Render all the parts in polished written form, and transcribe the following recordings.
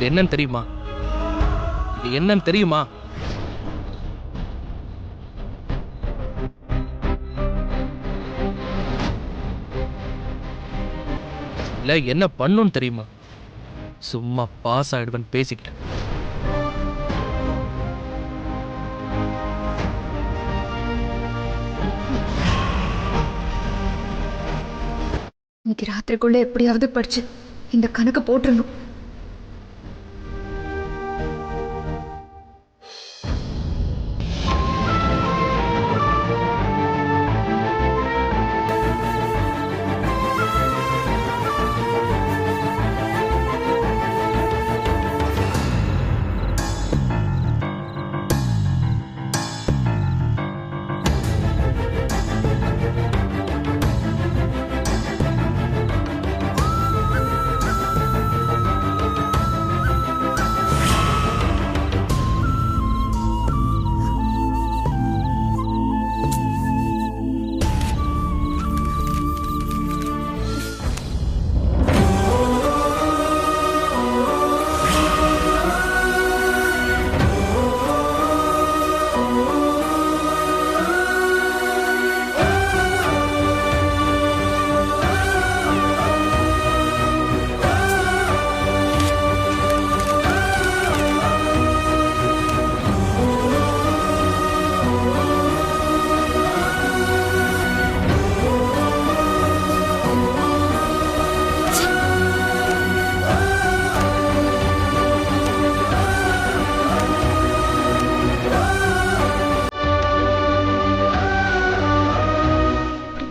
என்னன்னு தெரியுமா? இது என்னன்னு தெரியுமா? இல்ல என்ன பண்ணுன்னு தெரியுமா? சும்மா பாஸ் ஆயிடுவேன்னு பேசிக்கிட்டேன். இன்னைக்கு ராத்திரிக்குள்ள எப்படியாவது படிச்சு இந்த கணக்கு போட்டுறணும்.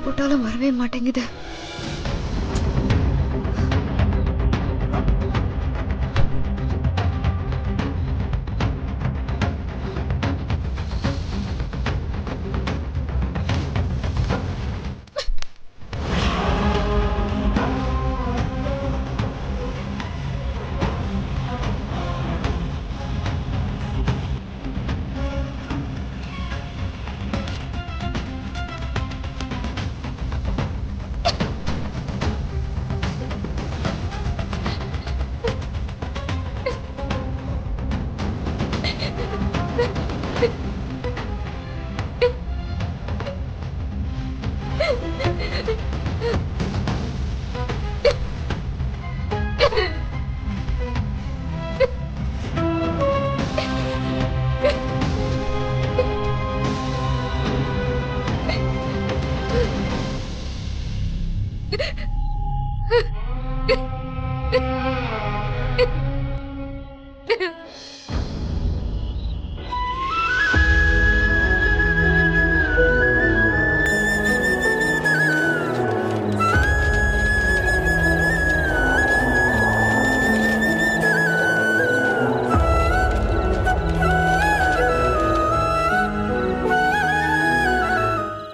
போட்டாலும் வரவே மாட்டேங்குது.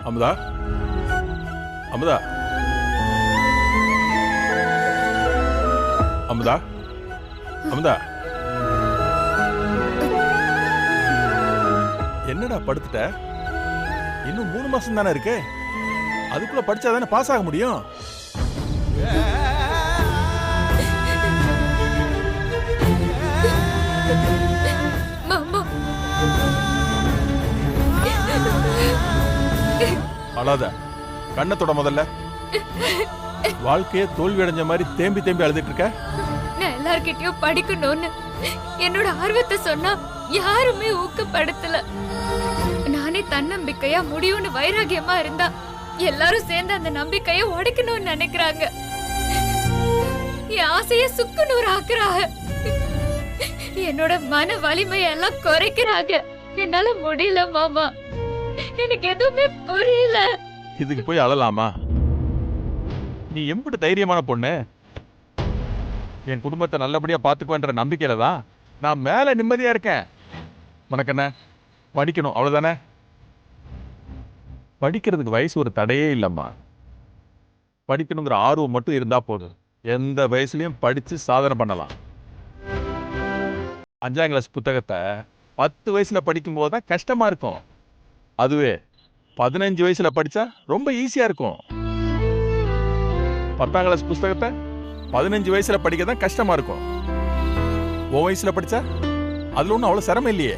அமுதா, அமுதா, அமுதா, அமுதா, என்னடா படுத்துட்ட? இன்னும் 3 மாசம் தானே இருக்கு. அதுக்குள்ள படிச்சாதானே பாஸ் ஆக முடியும். அழாத, கண்ணத்தோட முதல்ல. வாழ்க்கைய தோல்வி அடைஞ்ச மாதிரி தேம்பி தேம்பி அழுதுட்டு இருக்க. நான் எல்லார்கிட்டயும் படிக்கணும்னு என்னோட ஆர்வத்தை சொன்னா யாருமே ஊக்கப்படுத்தல. நானே தன்னம்பிக்கையா முடியும்னு வைராகியமா இருந்தா எல்லாரும் சேர்ந்து அந்த நம்பிக்கைய உடைக்கணும்னு நினைக்கிறாங்க. என் ஆசைய சுக்குநூறு ஆக்குறாங்க. என்னோட மன வலிமையெல்லாம் குறைக்கிறாங்க. என்னால முடியல மாமா. எனக்கு எதுவுமே புரியல. இதுக்கு போய் அழலாமா? நீ எம்பிட்டு தைரியமான பொண்ணு. என் குடும்பத்தை நல்லபடியா பாத்துக்குவேன்ற நம்பிக்கையில தான் நான் மேல நிம்மதியா இருக்கேன். உனக்கு என்ன, படிக்கணும் அவ்வளவுதானே? படிக்கிறதுக்கு வயசு ஒரு தடையே இல்லம்மா. படிக்கணுங்கிற ஆர்வம் மட்டும் இருந்தா போதும். எந்த வயசுலயும் படிச்சு சாதனை பண்ணலாம். 5ஆம் கிளாஸ் புத்தகத்தை 10 வயசுல படிக்கும் போதுதான் கஷ்டமா இருக்கும். அதுவே 15 வயசுல படிச்சா ரொம்ப ஈஸியா இருக்கும். 10ஆம் கிளாஸ் புத்தகத்தை 15 வயசுல படிக்க தான் கஷ்டமா இருக்கும். உன் வயசுல படிச்சா அதுல ஒண்ணும் அவ்வளவு சிரமம் இல்லையே.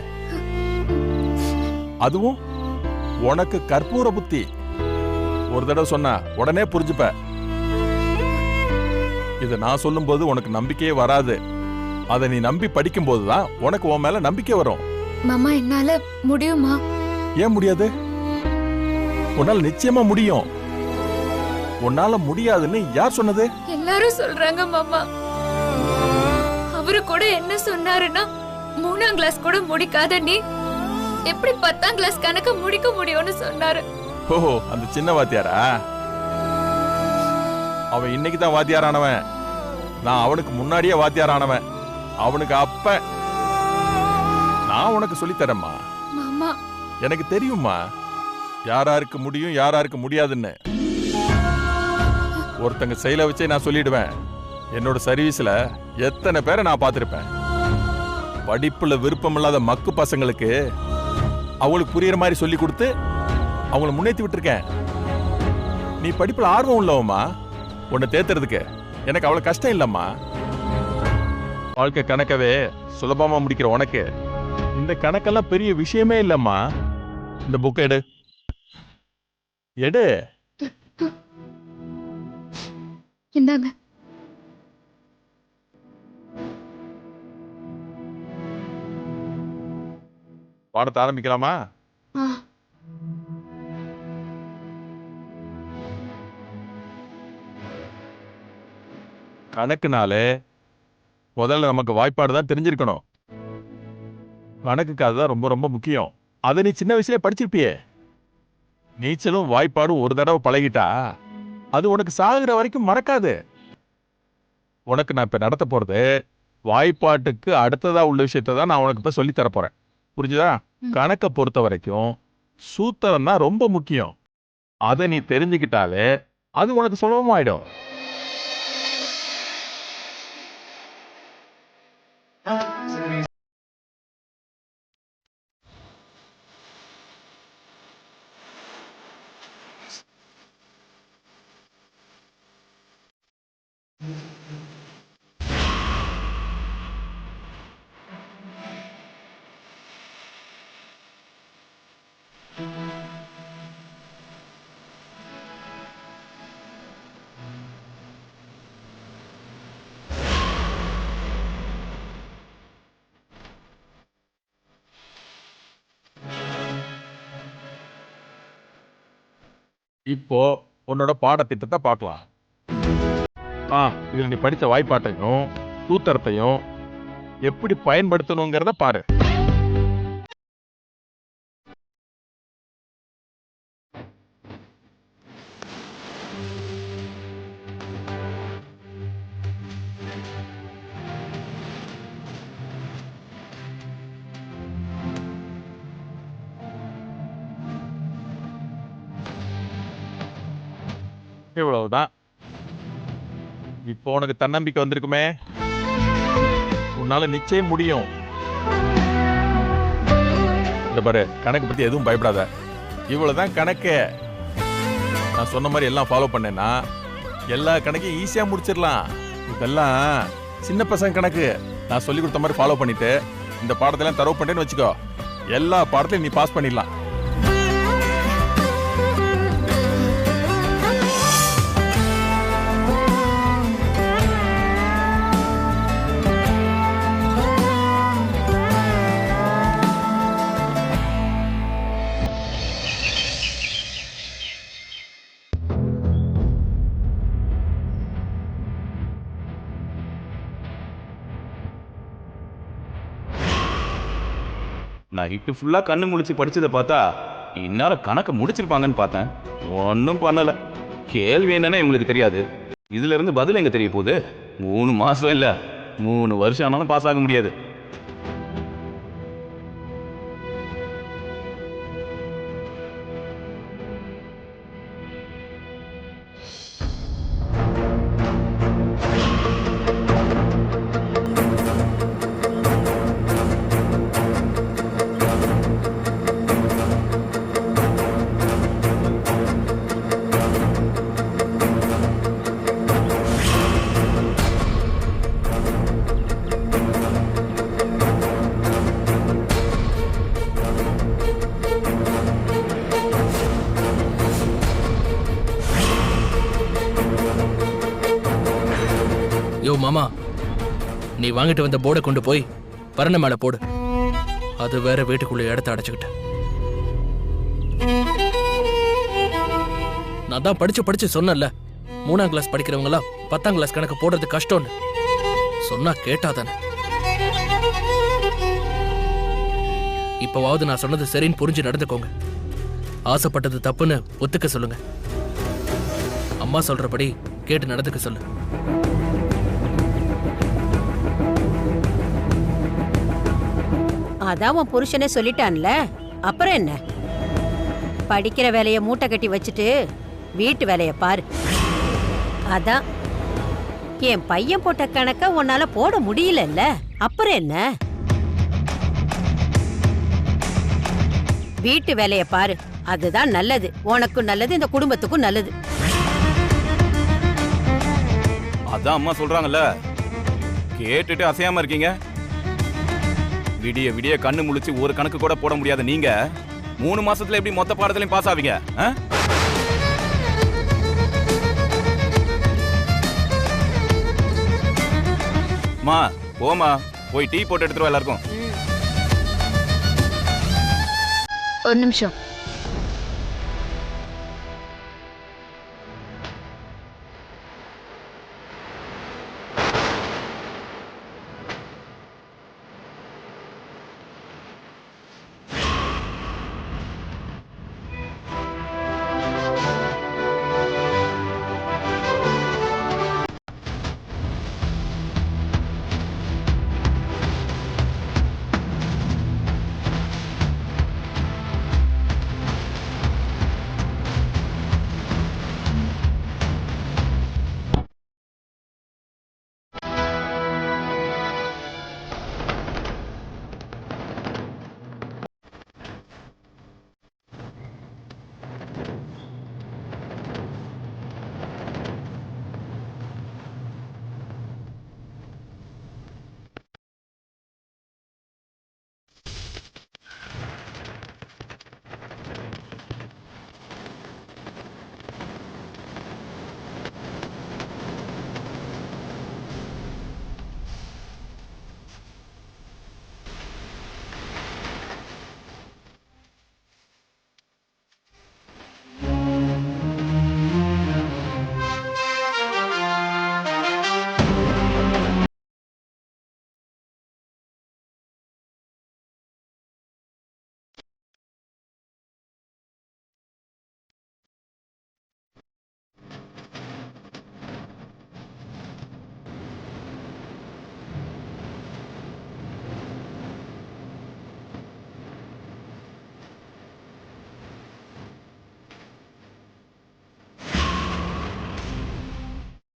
அதுவும் உனக்கு கற்பூர புத்தி. ஒரு தடவை சொன்னா உடனே புரிஞ்சுப்ப. இத நான் சொல்லும் போது உனக்கு நம்பிக்கையே வராது. அதை நீ நம்பி படிக்கும் போதுதான் உனக்கு உன் மேல நம்பிக்கை வரும். மாமா என்னால முடியுமா? ஏன் முடியாது? உன்னால நிச்சயமா முடியும். உன்னால முடியாதுன்னு யார் சொன்னது? எல்லாரும் சொல்றாங்க மாமா. அவரு கூட என்ன சொன்னாருன்னா, 3ஆம் கிளாஸ் கூட முடிக்காத நீ எப்படி 10ஆம் கிளாஸ் கணக்க முடிக்க முடியும்னு சொன்னாரு. ஓஹோ, அந்த சின்ன வாத்தியாரா? அவன் இன்னைக்கு தான் வாத்தியாரானவன். நான் அவனுக்கு முன்னாடியே வாத்தியாரானவன். அவனுக்கு அப்ப நான் உனக்கு சொல்லித்தரேம்மா. மாமா எனக்கு தெரியும்மா யாராருக்கு முடியும் யாராருக்கு முடியாதுன்னு. ஒருத்தங்க செயலை வச்சே நான் சொல்லிடுவேன். என்னோட சர்வீஸ்ல எத்தனை பேரை நான் பார்த்திருப்பேன். படிப்புல விருப்பம் இல்லாத மக்கு பசங்களுக்கு அவங்களுக்கு புரியுற மாதிரி சொல்லி கொடுத்து அவங்கள முன்னேற்றி விட்டுருக்கேன். நீ படிப்புல ஆர்வம் உள்ளவம்மா. உன்னை தேத்துறதுக்கு எனக்கு அவ்வளவு கஷ்டம் இல்லம்மா. வாழ்க்கை கணக்கவே சுலபமா முடிக்கிற உனக்கு இந்த கணக்கெல்லாம் பெரிய விஷயமே இல்லம்மா. இந்த புக் எடு எடு. இந்தாங்க. பாடத்தை ஆரம்பிக்கலாமா? கணக்குனாலே முதல்ல நமக்கு வாய்ப்பாடு தான் தெரிஞ்சிருக்கணும். கணக்குக்கு அதுதான் ரொம்ப ரொம்ப முக்கியம். அதை நீ சின்ன வயசுலயே படிச்சிருப்பியே. நீச்சலும் வாய்ப்பாடும் ஒரு தடவை பழகிட்டா அது உனக்கு சாகுற வரைக்கும் மறக்காது. உனக்கு நான் இப்ப நடத்த போறது வாய்ப்பாட்டுக்கு அடுத்ததா உள்ள விஷயத்த தான் நான் உனக்கு இப்ப சொல்லி தர போறேன். புரிஞ்சுதா? கணக்கை பொறுத்த வரைக்கும் சூத்திரம் தான் ரொம்ப முக்கியம். அதை நீ தெரிஞ்சுக்கிட்டாலே அது உனக்கு சுலபமாயிடும். இப்போ உன்னோட பாடத்திட்டத்தை பார்க்கலாம். இதுல நீ படிச்ச வாய்ப்பாட்டையும் சூத்திரத்தையும் எப்படி பயன்படுத்தணுங்கிறத பாரு. இவ்வளவுதான். இப்போ உனக்கு தன்னம்பிக்கை வந்திருக்குமே. உன்னால நிச்சயம் முடியும். இந்த பாரு, கணக்கு பத்தி எதுவும் பயப்படாத. இவ்வளவுதான் கணக்கு. நான் சொன்ன மாதிரி எல்லாம் ஃபாலோ பண்ணேன்னா எல்லா கணக்கையும் ஈஸியா முடிச்சிடலாம். இதெல்லாம் சின்ன பசங்க கணக்கு. நான் சொல்லி கொடுத்த மாதிரி ஃபாலோ பண்ணிட்டு இந்த பாடத்தெல்லாம் தரவு பண்ணிட்டேன்னு வச்சுக்கோ, எல்லா பாடத்தையும் நீ பாஸ் பண்ணிடலாம். நைட்டு ஃபுல்லாக கண்ணு முழிச்சு படிச்சதை பார்த்தா இந்நேரம் கணக்கை முடிச்சிருப்பாங்கன்னு பார்த்தேன். ஒன்றும் பண்ணலை. கேள்வி என்னன்னு இவங்களுக்கு தெரியாது. இதுல இருந்து பதில் எங்க தெரிய போகுது? 3 மாசம் இல்லை 3 வருஷம் ஆனாலும் பாஸ் ஆக முடியாது. மாமா, நீ வாங்கிட்டு வந்த போர்டை கொண்டு போய் பரண மேல போடு. அது வேற வீட்டுக்குள்ள இடத்த அடைச்சுக்கிட்ட. நான் தான் படிச்சு சொன்னேன்ல, 3ஆம் கிளாஸ் படிக்கிறவங்களாம் 10ஆம் கிளாஸ் கணக்கு போடுறது கஷ்டம்னு. சொன்னா கேட்டாதானே. இப்பவாவது நான் சொன்னது சரின்னு புரிஞ்சு நடந்துக்கோங்க. ஆசைப்பட்டது தப்புன்னு ஒத்துக்க சொல்லுங்க. அம்மா சொல்றபடி கேட்டு நடந்துக்க சொல்லு. அதான் உன் புருஷனே சொல்லிட்டான்ல, அப்புறம் என்ன? படிக்கிற வேலைய மூட்டை கட்டி வச்சுட்டு வீட்டு வேலைய பாரு. அதான் என் பையன் போட்ட கணக்க உன்னால போட முடியலல்ல, அப்புறம் என்ன? வீட்டு வேலைய பாரு, அதுதான் நல்லது. உனக்கும் நல்லது, இந்த குடும்பத்துக்கும் நல்லது. அதான் அம்மா சொல்றாங்கல்ல, கேட்டுட்டு அசையாம இருக்கீங்க. விடிய விடிய கண்ணு முழிச்சு ஒரு கணக்கு கூட போட முடியாத நீங்க 3 மாசத்துல எப்படி மொத்த பாடத்திலையும் பாஸ் ஆவீங்க? மா போமா, போய் டீ போட்டு எடுத்துருவா எல்லாருக்கும். ஒரு நிமிஷம்.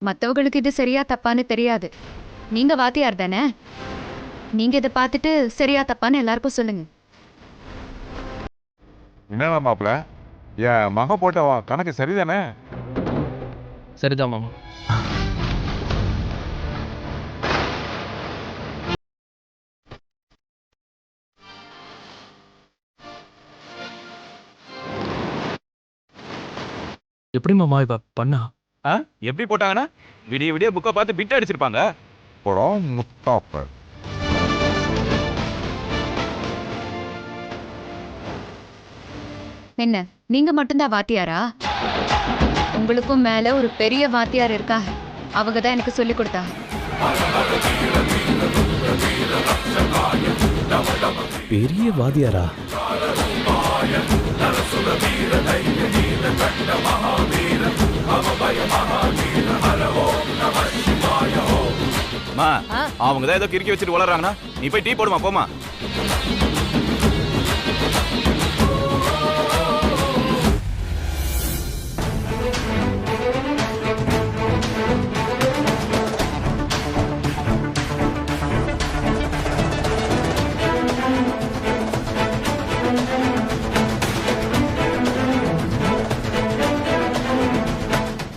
மத்தவங்களுக்கு இது சரியா தப்பான்னு தெரியாது. நீங்க வாத்தியார் தானே, நீங்க இதை பார்த்துட்டு சரியா தப்பான்னு எல்லாருக்கும் சொல்லுங்க. என்னடா மாப்பிள்ள, என் மக போட்ட கணக்கு சரிதானே? சரிதான் மாமா. எப்படி மாமா இப்ப பண்ணா? எப்படி போட்டாங்கன்னா விடிய விடிய புக்கை பார்த்து பிட் அடிச்சிருப்பாங்க. முத்தாப்ப என்ன, நீங்க மட்டும்தான் வாத்தியாரா? உங்களுக்கும் மேல ஒரு பெரிய வாத்தியார் இருக்கா, அவங்க தான் எனக்கு சொல்லி கொடுத்தா. பெரிய வாத்தியாரா? அவங்க தான் ஏதோ கிறுக்கி வச்சுட்டு வளர்றாங்கன்னா நீ போய் டீ போடுமா, போமா.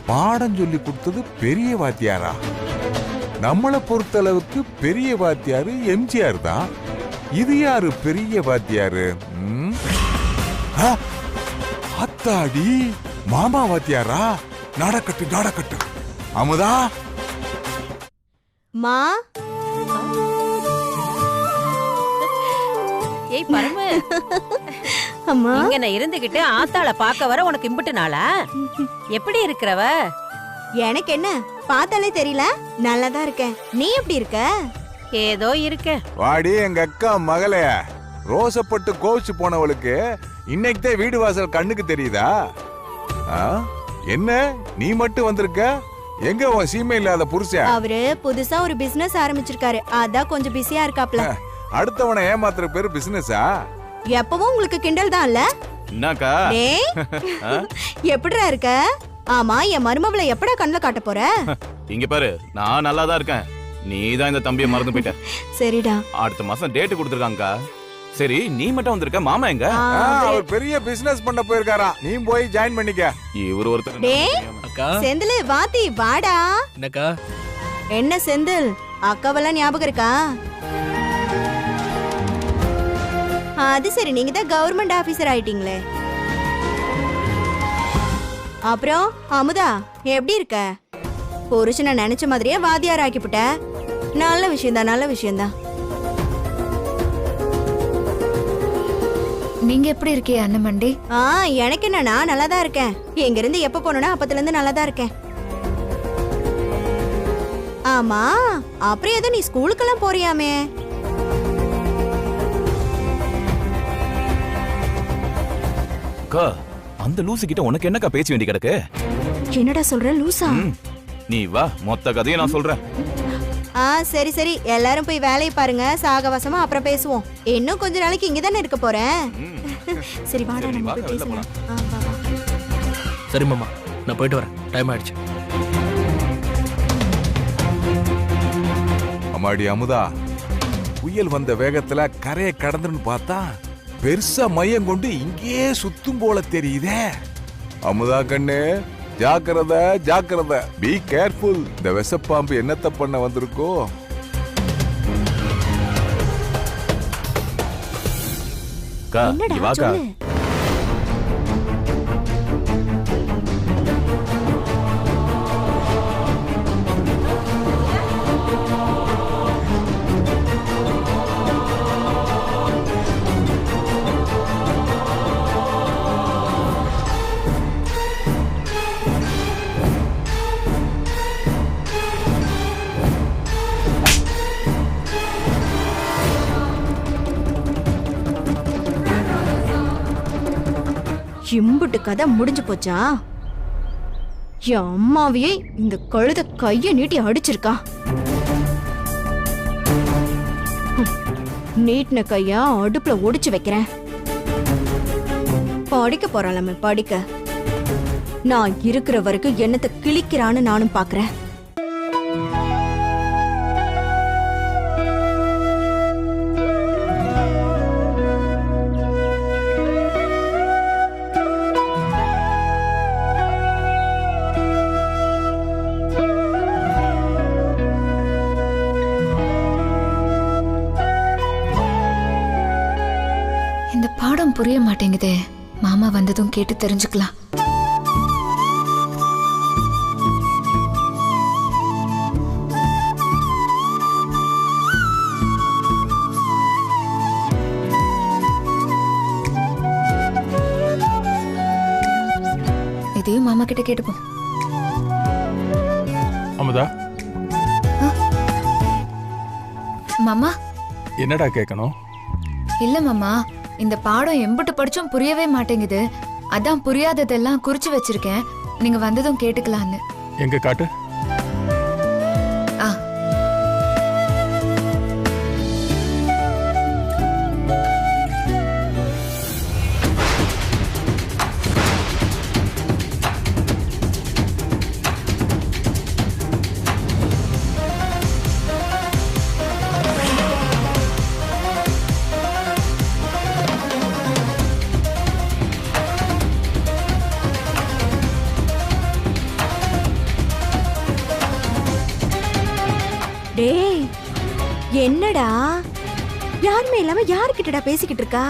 பாடம் சொல்லி கொடுத்தது பெரிய வாத்தியாரா? நம்மளை பொறுத்தளவுக்கு பெரிய வாத்தியாரு எம்ஜிஆர் தான். இது யாரு பெரிய வாத்தியாரு? அத்தாடி, மாமா வாத்தியாரா? நடக்கட்டு நடக்கட்டு. அமுதா, மா ஏய் பரமு, அம்மா இங்க நான் இருந்துகிட்டு ஆத்தாள பாக்க வர உனக்கு இம்புட்டு நாளா? எப்படி இருக்கிறவ? எனக்கு என்ன பார்த்தாலே தெரியல, நல்லாதான் இருக்கேன். நீ எப்படி இருக்க? ஏதோ இருக்க. வாடி எங்க அக்கா மகளே, ரோசப்பட்டு கோவிச்சு போனவளுக்கு இன்னைக்கு வீடு வாசல் கண்ணுக்கு தெரியுதா? ஆ? என்ன நீ மட்டும் வந்திருக்க? எங்க உன் சீமை இல்லாத புருஷன்? அவரு புதுசா ஒரு பிசினஸ் ஆரம்பிச்சிருக்காரு, அதான் கொஞ்சம் பிஸியா இருக்காப்ல. அடுத்தவனை ஏமாத்துற பேரு பிசினஸா? எப்பவும் உங்களுக்கு கிண்டல் தான்ல? என்னக்கா? டேய், எப்படிடா இருக்க? ஆமா, என் மருமவளை எப்படா கண்ணுல காட்ட போற? இங்க பாரு, நான் நல்லா தான் இருக்கேன். நீ தான் இந்த தம்பியை மறந்து போயிட்ட. சரிடா. அடுத்த மாசம் டேட் கொடுத்துருக்காங்கக்கா. சரி, நீ மட்டும் வந்திருக்க, மாமா எங்க? அவர் பெரிய பிசினஸ் பண்ண போயிருக்காராம், நீ போய் ஜாயின் பண்ணிக்க. இவர் ஒருத்தர். டேய் அக்கா செந்தில், வாத்தி வாடா. என்னக்கா? என்ன செந்தில், அக்காவெல்லாம் ஞாபகம் இருக்கா? அது சரி, நீங்க தான் கவர்மெண்ட் ஆபீசர் ஆயிட்டீங்களே. அப்புறம் அமுதா எப்படி இருக்க? புருஷனை நினைச்ச மாதிரியே வாத்தியார் ஆக்கிவிட்ட. நல்ல விஷயம்தான், நல்ல விஷயம்தான். நீங்க எப்படி இருக்கீங்க அண்ணன் மண்டி? எனக்கு என்ன, நான் நல்லா தான் இருக்கேன். எங்க இருந்து எப்ப போனோம்னா அப்பத்துல இருந்து நல்லா தான் இருக்கேன். ஆமா, அப்புறம் ஏதோ நீ ஸ்கூலுக்கெல்லாம் போறியாமே? அக்கா, அந்த லூசு கிட்ட உனக்கு என்னக்கா பேச்சு வேண்டி கிடக்கு? என்னடா சொல்ற, லூசா? நீ வா, மொத்த கதையை நான் சொல்றேன். சரி சரி, எல்லாரும் போய் வேலையை பாருங்க, சாகவாசமா அப்புறம் பேசுவோம். இன்னும் கொஞ்ச நாளைக்கு இங்க தானே இருக்க போறேன். சரி வாடா, நம்ம போய் பேசலாம். வா, வா. சரி மாமா, நான் போயிட்டு வரேன், டைம் ஆயிடுச்சு. அம்மாடி அமுதா, புயல் வந்த வேகத்துல கரையை கடந்துன்னு பார்த்தா பெருசா மையம் கொண்டு இங்கேயே சுத்தும் போல தெரியுதே. அமுதா கண்ணு, ஜாக்கிரதை ஜாக்கிரதை, பி கேர்ஃபுல். இந்த விஷப்பாம்பு என்னத்த பண்ண வந்திருக்கோ? அக்கா, இங்க வாக்கா. இம்புட்டு கதை முடிஞ்சு போச்சா? என் அம்மாவையே இந்த கழுத கைய நீட்டி அடிச்சிருக்கா. நீட்டின கையா அடுப்புல ஒடிச்சு வைக்கிறேன். படிக்க போறாளாமே, படிக்க. நான் இருக்கிற வரைக்கும் என்னத்தை கிழிக்கிறான்னு நானும் பாக்குறேன். இந்த பாடம் புரிய மாட்டேங்குதே. மாமா வந்ததும் கேட்டு தெரிஞ்சுக்கலாம். இதையும் மாமா கிட்ட கேட்டுப்போம். அமுதா, மாமா. என்னடா கேட்கணும்? இல்ல மாமா, இந்த பாடம் எம்புட்டு படிச்சும் புரியவே மாட்டேங்குது. அதான் புரியாததெல்லாம் குறிச்சு வச்சிருக்கேன், நீங்க வந்ததும் கேட்டுக்கலான்னு. எங்க காட்டு. ஆ. டேய், என்னடா யாருமே இல்லாம யாருக்கிட்டடா பேசிக்கிட்டு இருக்கா?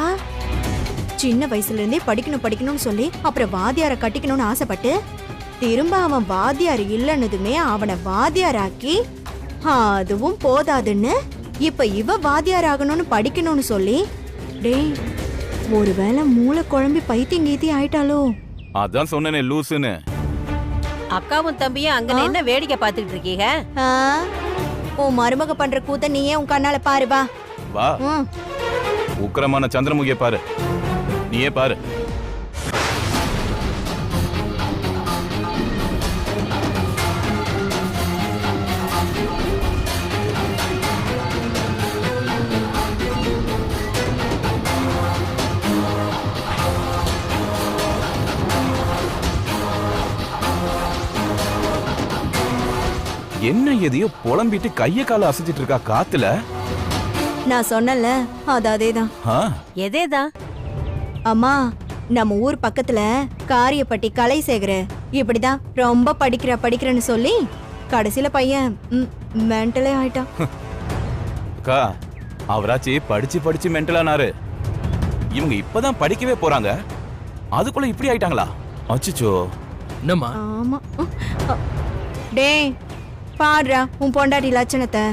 சின்ன வயசுல இருந்தே படிக்கணும் படிக்கணும்னு சொல்லி அப்புறம் வாத்தியார கட்டிக்கணும்னு ஆசைப்பட்டு திரும்ப அவன் வாத்தியார் இல்லைன்னதுமே அவனை வாத்தியாராக்கி அதுவும் போதாதுன்னு இப்ப இவ வாத்தியார் ஆகணும்னு படிக்கணும்னு சொல்லி, டேய் ஒருவேளை மூளை குழம்பி பைத்தியம் கீத்தி ஆயிட்டாலோ? அதான் சொன்னேனே லூசுன்னு. அக்காவும் தம்பியும் அங்க என்ன வேடிக்கை பார்த்துட்டு இருக்கீங்க? ஆ, உன் மருமக பண்ற கூத்த நீயே உன் கண்ணால பாரு வா. வா, ம். உக்கிரமான சந்திரமுகிய பாரு, நீயே பாரு. என்ன எதையோ புலம்பிட்டு கைய கால அசைச்சிட்டு இருக்கா காத்துல. நான் சொன்னல, அது அதேதான். எதேதான்? அம்மா, நம்ம ஊர் பக்கத்துல காரியப்பட்டி கலைசேகர இப்படிதான் ரொம்ப படிக்கிறேன்னு சொல்லி கடைசியில பையன் மென்டலே ஆயிட்டான். அக்கா, அவராச்சி படிச்சு படிச்சு மென்டலானாரு. இவங்க இப்பதான் படிக்கவே போறாங்க, அதுக்குள்ள இப்படி ஆயிட்டாங்களா? அச்சுச்சோ. என்னம்மா? ஆமா. டேய் பாடுறா உன் பொண்டாட்டி லட்சணத்தை.